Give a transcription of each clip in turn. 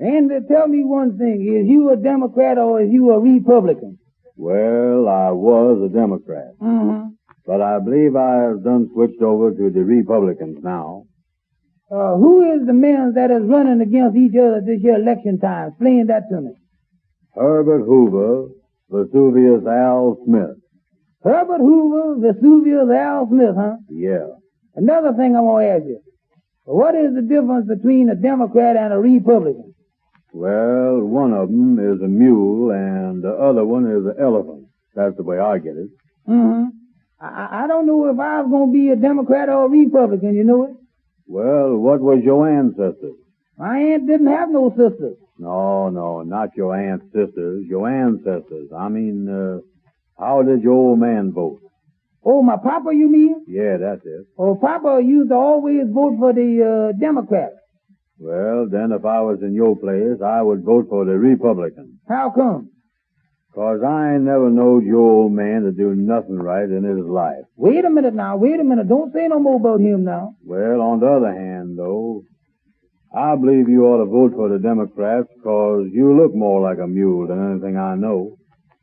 And tell me one thing. Is you a Democrat or is you a Republican? Well, I was a Democrat. Mm-hmm. But I believe I've done switched over to the Republicans now. Who is the men that is running against each other this year election time? Explain that to me. Herbert Hoover, Vesuvius Al Smith. Herbert Hoover, Vesuvius Al Smith, huh? Yeah. Another thing I want to ask you. What is the difference between a Democrat and a Republican? Well, one of them is a mule and the other one is an elephant. That's the way I get it. Mm-hmm. I don't know if I was going to be a Democrat or a Republican, you know it? Well, what was your ancestors? My aunt didn't have no sisters. No, not your aunt's sisters, your ancestors. I mean, how did your old man vote? Oh, my papa, you mean? Yeah, that's it. Oh, Papa used to always vote for the Democrat. Well, then if I was in your place, I would vote for the Republican. How come? 'Cause I ain't never knowed your old man to do nothing right in his life. Wait a minute now. Don't say no more about him now. Well, on the other hand, though, I believe you ought to vote for the Democrats 'cause you look more like a mule than anything I know.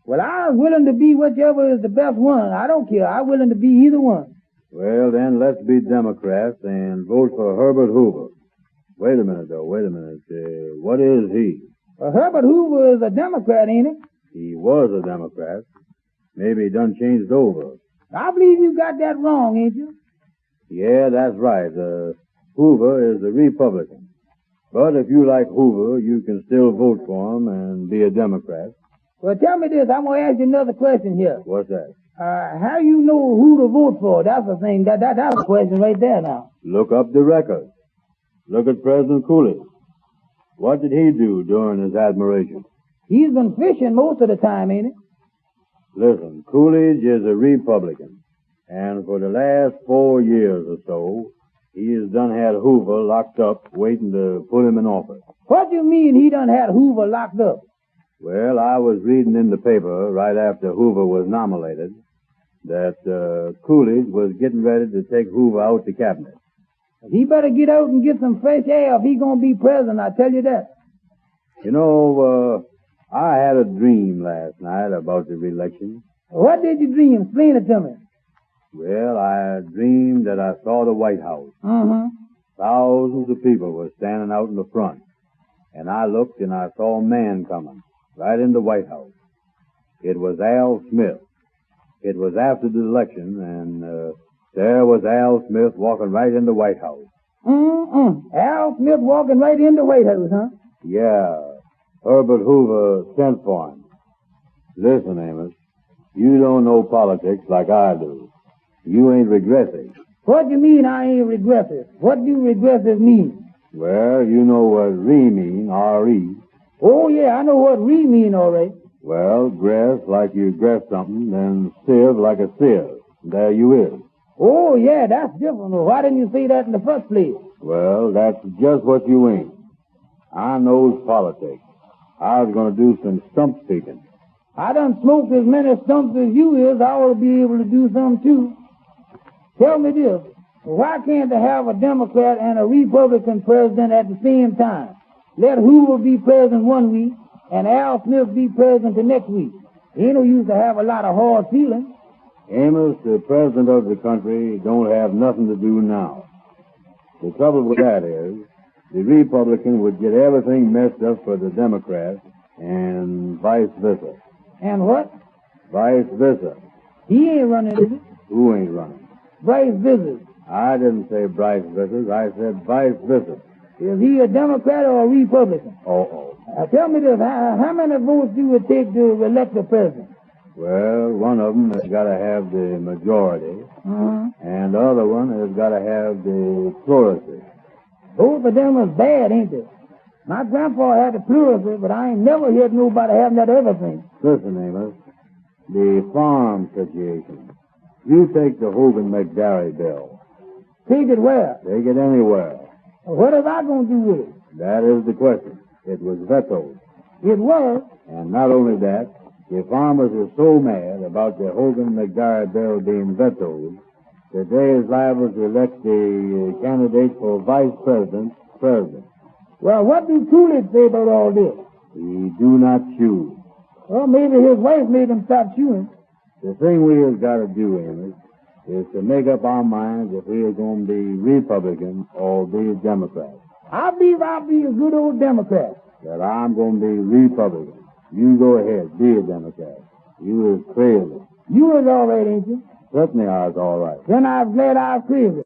Well, I'm willing to be whichever is the best one. I don't care. I'm willing to be either one. Well, then, let's be Democrats and vote for Herbert Hoover. Wait a minute, though. What is he? Herbert Hoover is a Democrat, ain't he? He was a Democrat. Maybe he done changed over. I believe you got that wrong, ain't you? Yeah, that's right. Hoover is a Republican. But if you like Hoover, you can still vote for him and be a Democrat. Well, tell me this. I'm going to ask you another question here. What's that? How you know who to vote for? That's the thing. That's a question right there now. Look up the record. Look at President Coolidge. What did he do during his admiration? He's been fishing most of the time, ain't he? Listen, Coolidge is a Republican. And for the last 4 years or so, he has done had Hoover locked up waiting to put him in office. What do you mean he done had Hoover locked up? Well, I was reading in the paper right after Hoover was nominated that Coolidge was getting ready to take Hoover out the cabinet. He better get out and get some fresh air if he's going to be president, I tell you that. You know, I had a dream last night about the re-election. What did you dream? Explain it to me. Well, I dreamed that I saw the White House. Mm-hmm. Thousands of people were standing out in the front. And I looked and I saw a man coming right in the White House. It was Al Smith. It was after the election, and there was Al Smith walking right in the White House. Al Smith walking right in the White House, huh? Yeah. Herbert Hoover sent for him. Listen, Amos, you don't know politics like I do. You ain't regressive. What do you mean I ain't regressive? What do regressive mean? Well, you know what re mean, R-E. Oh, yeah, I know what re mean, all right. Well, gress like you gress something, then sieve like a sieve. There you is. Oh, yeah, that's different. Why didn't you say that in the first place? Well, that's just what you ain't. I knows politics. I was going to do some stump speaking. I done smoked as many stumps as you is. I ought to be able to do some, too. Tell me this. Why can't they have a Democrat and a Republican president at the same time? Let Hoover be president one week and Al Smith be president the next week. Ain't no use to have a lot of hard feelings. Amos, the president of the country, don't have nothing to do now. The trouble with that is, the Republican would get everything messed up for the Democrat, and vice versa. And what? Vice versa. He ain't running, is it? Who ain't running? Vice versa. I didn't say vice versa. I said vice versa. Is he a Democrat or a Republican? Tell me this. How many votes do it take to elect the president? Well, one of them has got to have the majority, and the other one has got to have the plurality. Both of them is bad, ain't they? My grandpa had the plurality, but I ain't never heard nobody having that other thing. Listen, Amos, the farm situation. You take the Hogan-McGarry bill. Take it where? Take it anywhere. What am I going to do with it? That is the question. It was vetoed. It was? And not only that, the farmers are so mad about the Hogan-McGarry bill being vetoed that they is liable to elect the candidate for vice president. Well, what do Coolidge say about all this? He do not choose. Well, maybe his wife made him stop chewing. The thing we has got to do, Amos, is to make up our minds if we are going to be Republican or be Democrat. I believe I'll be a good old Democrat. That I'm going to be Republican. You go ahead, be a Democrat. You is crazy. You is all right, ain't you? Certainly I was all right. Then I'm glad I was crazy.